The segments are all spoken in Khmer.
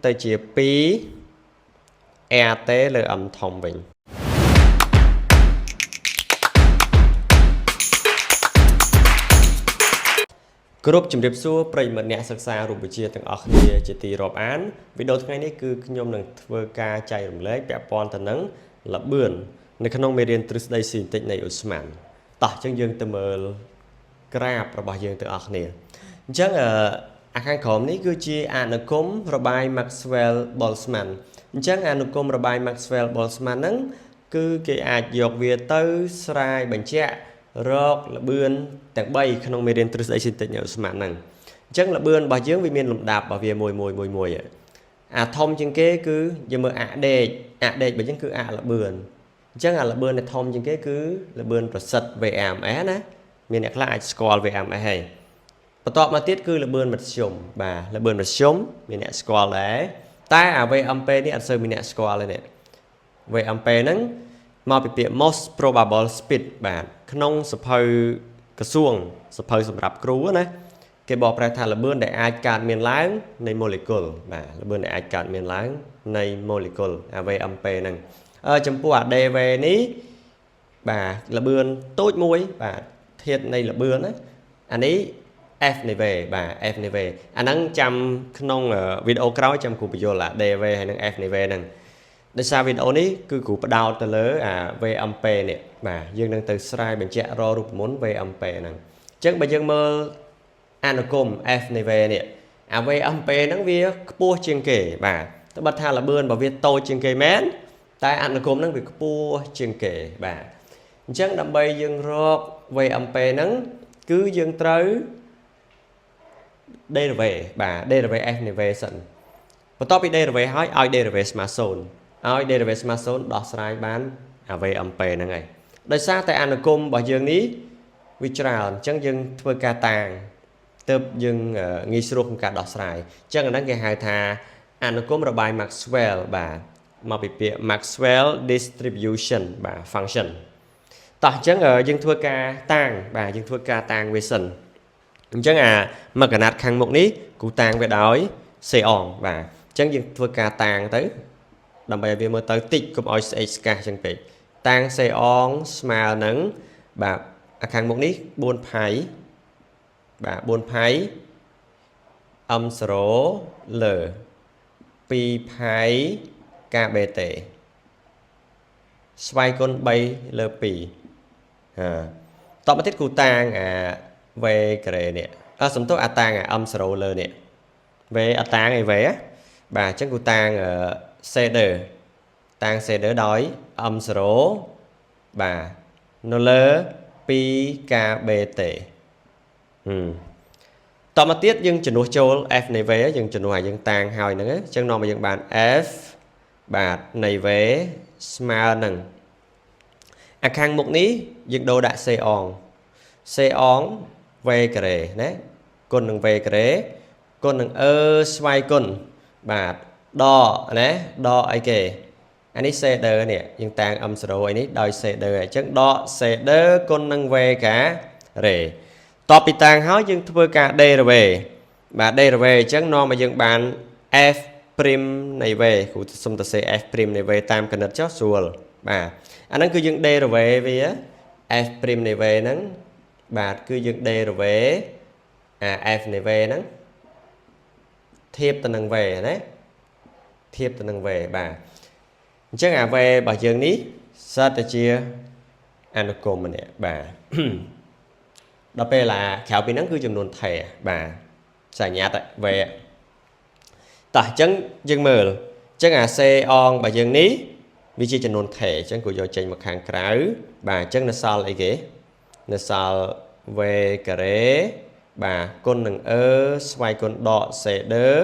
tới chia pi ET លើ M ធំវិញ គ្រប់ជំរាបសួរប្រិយមិត្តអ្នកសិក្សារូបវិទ្យាទាំងអស់គ្នាជាទីរាប់អានវីដេអូថ្ងៃនេះគឺខ្ញុំនឹងធ្វើការចែករំលែកពាក់ព័ន្ធទៅនឹងល្បឿននៅក្នុងមេរៀនទ្រឹស្ដីស៊ីបន្តិចនៃអូស្មန်តោះអញ្ចឹងយើងទៅមើលក្រាបរបស់យើងទាំងអស់គ្នាអញ្ចឹងអាខាងក្រោមនេះគឺជាអនុគមរបាយ Maxwell Boltzmann អញ្ចឹងអនុគមរបាយ Maxwell Boltzmann ហ្នឹងគឺគេអាចយកវាទៅស្រាយបញ្ជាក់រកល្បឿនទាំង3ក្នុងមេរៀនទ្រឹស្ដីស៊ីបន្តិចនៃអូស្មန်ហ្នឹងអញ្ចឹងល្បឿនរបស់យើងវាមានលំដាប់របស់វាមួយអាធំជាងគេគឺយើងមើលអាដេករបស់យើងគឺអាល្បឿនអញ្ចឹងអាល្បឿនដែលធំជាងគេគឺល្បឿនប្រសិទ្ធ VMS ណាមានអ្នកខ្លះអាចស្គាល់ VMS ហើយបន្ទាប់មកទៀតគឺល្បឿនមធ្យមបាទល្បឿនមធ្យមមានអ្នកស្គាល់ដែរតែអា VMP នេះអត់សូវមានអ្នកស្គាល់ទេនេះ VMP ហ្នឹងមកពីពាក្យ most probable speed បាទក្នុងសភៅក្រសួងសភៅសម្រាប់គ្រូណាគេបកប្រែថាល្បឿនដែលអាចកើតមានឡើងនៃ molecule បាទល្បឿនដែលអាចកើតមានឡើងនៃ molecule អា VMP ហ្នឹងចំពោះអា DV នេះបាទល្បឿនតូចមួយបាទធាតុនៃល្បឿនណាអានេះ F នៃ V បាទ F នៃ V អាហ្នឹងចាំក្នុងវីដេអូក្រោយចាំគ្រូបញ្យល់អា DV ហើយនឹង F នៃ V ហ្នឹងដោយសារវីដេអូនេះគឺគ្រូផ្ដោតទៅលើអា VMP នេះបាទយើងនឹងទៅស្រាយបញ្ជាក់ររូបមន្ត VMP ហ្នឹងអញ្ចឹងបើយើងមើលអនុគម F នៃ V នេះអា VMP ហ្នឹងវាខ្ពស់ជាងគេបាទតែបើថាល្បឿនរបស់វាតូចជាងគេមែនតែអនុគមហ្នឹងវាខ្ពស់ជាងគេបាទអញ្ចឹងដើម្បីយើងរក VMP ហ្នឹងគឺយើងត្រូវ derivative បាទ derivative F នៃ V សិនបន្ទាប់ពី derivative ហើយឲ្យ derivative ស្មើ0ឲ្យ derivative ស្មើ0ដោះស្រាយបានអា VMP ហ្នឹងហើយដោយសារតែអនុគមរបស់យើងនេះវាច្រើនអញ្ចឹងយើងធ្វើការតាំងទើបយើងងាយស្រួលក្នុងការដោះស្រាយអញ្ចឹងអាហ្នឹងគេហៅថាអនុគមរបាយ Maxwell បាទមកពីពាក្យ Maxwell distribution បាទ function តោះអញ្ចឹងយើងធ្វើការតាំងបាទយើងធ្វើការតាំងវាសិនអញ្ចឹងអាមកកណាត់ខាងមុខនេះគូតាំងវាដោយសេអងបាទអញ្ចឹងយើងធ្វើការតាំងទៅដើម្បីឲ្យវាមើលទៅតិចកុំឲ្យស្អេកស្កះអញ្ចឹងពេកតាំងសេអងស្មើនឹងបាទអាខាងមុខនេះ4ផៃបាទ4ផៃ M0 លើ2ផៃ KBT ស្វ័យគុណ3លើ2តបមកទៀតគូតាំងអា V ក្រេនេះសំទោសអាតាំងអា M0 លើនេះ V អាតាំងឯ V បាទអញ្ចឹងគូតាំងshader តាំង shader ដោយ M0 បាទនៅលើ 2KBT តមកទៀតយើងជំនួសចូល F នៃ V យើងជំនួសឲ្យយើងតាំងហើយហ្នឹងអញ្ចឹងនាំមកយើងបាន F បាទនៃ V ស្មើនឹងអាខាងមុខនេះយើងដូរដាក់ C អង C អង V ការ៉េណាគុណនឹង V ការ៉េគុណនឹងស្វ័យគុណបាទដកណាដកអីគេអានេះ shader នេះយើងតាំង M0 ឯនេះដោយ shader អញ្ចឹងដក shader គុណនឹង V ការ៉េតបពីតាំងហើយយើងធ្វើការ derivative បាទ derivative អញ្ចឹងនាំមកយើងបាន F' នៃ V គ្រូសុំទៅសេ F' នៃ V តាមកណិតចុះស្រួលបាទអាហ្នឹងគឺយើង derivative វា F' នៃ V ហ្នឹងបាទគឺយើង derivative អា F នៃ V ហ្នឹងធៀបទៅនឹង V ណាធៀបទៅនឹង V បាទអញ្ចឹងអា V របស់យើងនេះសិតតែជាអនុគមម្នាក់បាទដល់ពេលឡាក្រៅពីហ្នឹងគឺចំនួនថេរបាទសញ្ញាត V តោះអញ្ចឹងយើងមើលអញ្ចឹងអា C អងរបស់យើងនេះវាជាចំនួនថេរអញ្ចឹងគួរយកចេញមកខាងក្រៅបាទអញ្ចឹងនៅសល់អីគេនៅសល់ V ការ៉េបាទគុណនឹងស្វ័យគុណដក shader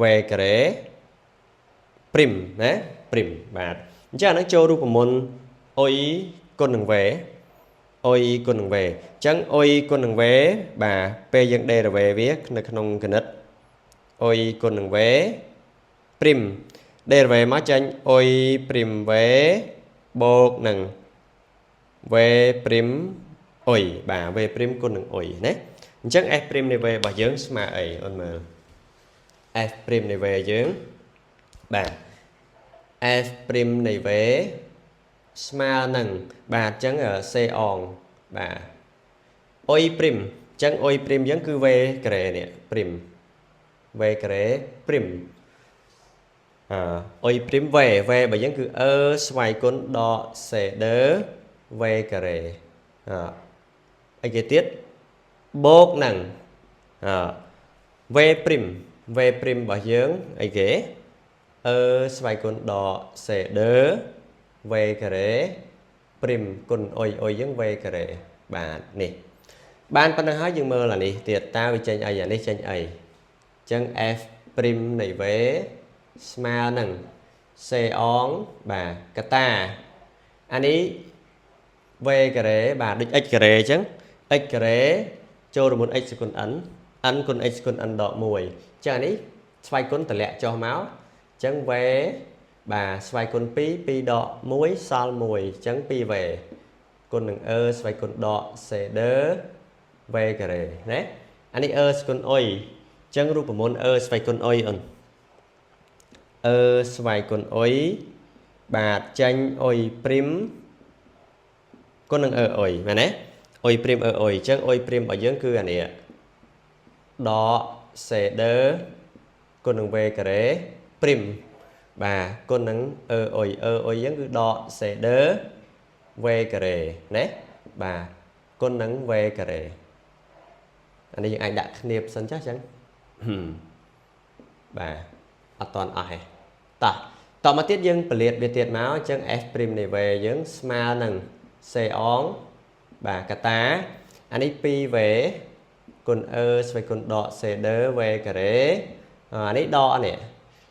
V ការ៉េព្រីមណាព្រីមបាទអញ្ចឹងអានឹងចូលរូបមន្ត OI គុណនឹង V OI គុណនឹង V អញ្ចឹង OI គុណនឹង V បាទពេលយើង derivative វានៅក្នុងគណិត OI គុណនឹង V ព្រីម derivative មកចេញ OI ព្រីម V បូកនឹង V ព្រីម OI បាទ V ព្រីមគុណនឹង OI ណាអញ្ចឹង S ព្រីមនៃ V របស់យើងស្មើអីអូនមើល f prim này về chứ bà f prim này về small nâng bà chẳng ở c on bà oi prim chẳng oi prim vẫn cứ về kể nè prim về kể prim oi prim về về bà vẫn cứ xoay con đo sẽ đỡ về kể anh cái tiết bốc nâng về prim bà dưỡng anh ghế xoay con đỏ sẽ đỡ về kể prim con ôi ôi dưỡng về kể bà nè ban phần nói dương mơ là nè tiệt ta vì tranh ai này tranh ai chân f prim này về small nâng xe on bà kata anh ấy về kể bà đích x kể chứ x kể cho được một x con ấn con x con ấn đỏ mùi cho anh ấy xoay con tờ lẹ cho máu chân về bà xoay con pi đỏ muối sal mùi chân pi về con đừng xoay con đỏ sẽ đỡ về kể đấy anh ấy con oi chân rùa môn xoay con oi xoay con oi bà tranh oi prim con đừng oi mà nè oi prim oi chân oi prim ở dưới cư anh ấy đó sẽ đỡ con đừng về kể prim bà con nắng oi giống cứ đọ sẽ đỡ về kể nè bà con nắng về kể anh ấy anh đã nghiệp sân chắc chắn bà toàn ai taต่อมาទៀតយើង ปลิត វាទៀតមកអញ្ចឹង f prim នេះvềយើងស្មើនឹង c on បាទកតាអានេះ 2 về គុណ ស្វ័យគុណដក c ដឺ về ការ៉េអានេះដកនេះ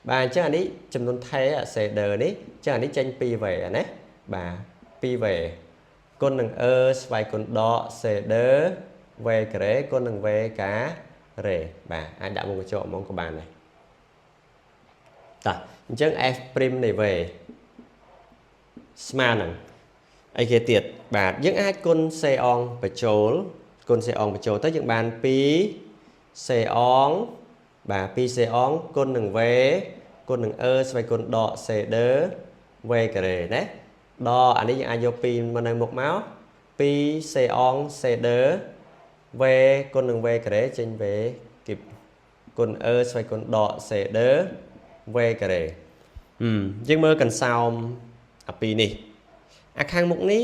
បាទអញ្ចឹងអានេះចំនួនថេ c ដឺនេះអញ្ចឹងអានេះចេញ 2 về ណាបាទ2 về គុណនឹង ស្វ័យគុណដក c ដឺ về ការ៉េគុណនឹង về ការ៉េបាទអាចដាក់មុខកញ្ចក់ហ្មងក៏បានដែរតោះអញ្ចឹង f prim នេះ về ស្មើនឹងអីគេទៀតបាទយើងអាចគុណ c on បញ្ចូលគុណ c on បញ្ចូលទៅយើងបាន 2 c on បាទ 2 c on គុណនឹង v គុណនឹង ស្វ័យគុណដក c ដឺ v ការ៉េណាដកអានេះយើងអាចយក 2 មកនៅមុខមក 2 c on c ដឺ v គុណនឹង v ការ៉េចេញ v គីបគុណ ស្វ័យគុណដក c ដឺ v ការ៉េយើងមើលកន្សោមអាពីរនេះអាខាងមុខនេះ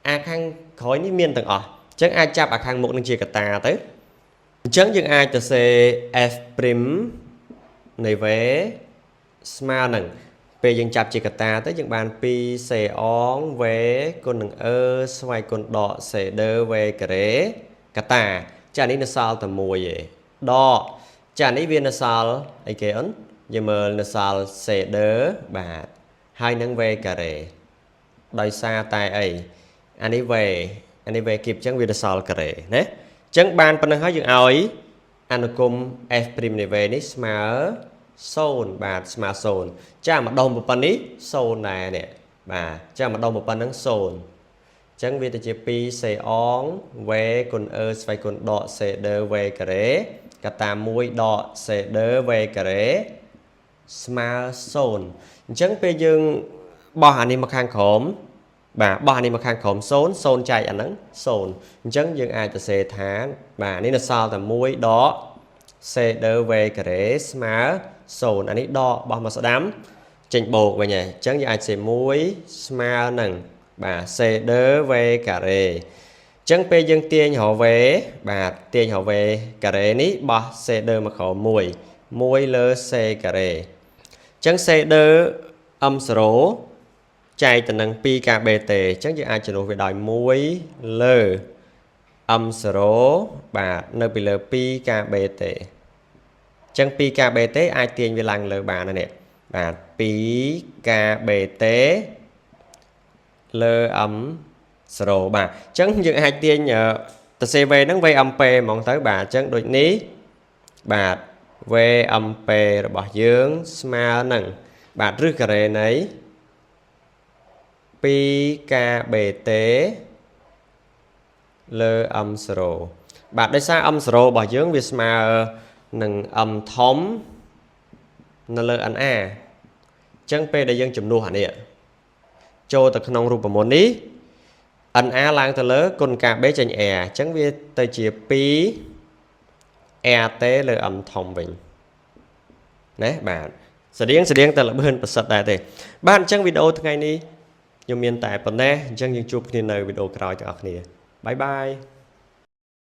អាខាងក្រោយនេះមានទាំងអស់អញ្ចឹងអាចចាប់អាខាងមុខនឹងជាកតាទៅអញ្ចឹងយើងអាចទៅសេ f prim នៃ v ស្មើនឹងពេលយើងចាប់ជាកតាទៅយើងបាន 2 c on v គុណនឹង ស្វ័យគុណដក c ដឺ v ការ៉េកតាចានេះនៅសល់តែមួយឯងដកចានេះវានៅសល់អីគេអូនយើងមើលនៅសល់ c ដឺ បាទហើយនឹង v ការ៉េដោយសារតែអីអានេះ v គីបអញ្ចឹងវានៅសល់ការ៉េណាអញ្ចឹងបានប៉ុណ្ណឹងហើយយើងឲ្យអនុគម f prim នៃ v នេះស្មើ0បាទស្មើ0ចាម្ដងប៉ុណ្នេះ0ដែរនេះបាទចាម្ដងប៉ុណ្ណឹង0អញ្ចឹងវាទៅជា 2 c on v គុណ ស្វ័យគុណដក c ដឺ v ការ៉េកតា1ដក c ដឺ v ការ៉េស្មើ0អញ្ចឹងពេលយើងបោះអានេះមកខាងក្រោមបាទបោះអានេះមកខាងក្រោម0ចែកអាហ្នឹង0អញ្ចឹងយើងអាចទៅសេថាបាទនេះនៅសល់តែ1ដក c ដឺ v ការ៉េស្មើ0អានេះដកបោះមកស្ដាំចេញបូកវិញហើយអញ្ចឹងយើងអាចសេ1ស្មើនឹងបាទ c ដឺ v ការ៉េអញ្ចឹងពេលយើងទាញរក v បាទទាញរក v ការ៉េនេះបោះ c ដឺមកក្រោម1លើ c ការ៉េអញ្ចឹង c ដឺ m0 ចែកទៅនឹង 2kb ទេអញ្ចឹងយើងអាចជំនួសវាដោយ1លើ m0 បាទនៅពីលើ 2kb ទេអញ្ចឹង 2kb ទេអាចទាញវាឡើងលើបានណានេះបាទ 2kb ទេលើ m0 បាទអញ្ចឹងយើងអាចទាញទៅសេ v ហ្នឹង v ampere ហ្មងទៅបាទអញ្ចឹងដូចនេះបាទ v ampere របស់យើងស្មើនឹងបាទឬការ៉េនៃ 2kb ទេលើ m0 បាទដោយសារ m0 របស់យើងវាស្មើនឹង m ធំ នៅលើ NA អញ្ចឹងពេលដែលយើងជំនួសអានេះចូលទៅក្នុងរូបមន្តនេះ NA ឡើងទៅលើគុណការ B ចេញ R អញ្ចឹងវាទៅជា 2 RT លើ M ធំវិញណាបាទស្តៀងតែល្បឿនប្រសិទ្ធដែរទេបាទអញ្ចឹងវីដេអូថ្ងៃនេះខ្ញុំមានតែប៉ុណ្ណេះអញ្ចឹងយើងជួបគ្នានៅវីដេអូក្រោយទាំងអស់គ្នាបាយបាយ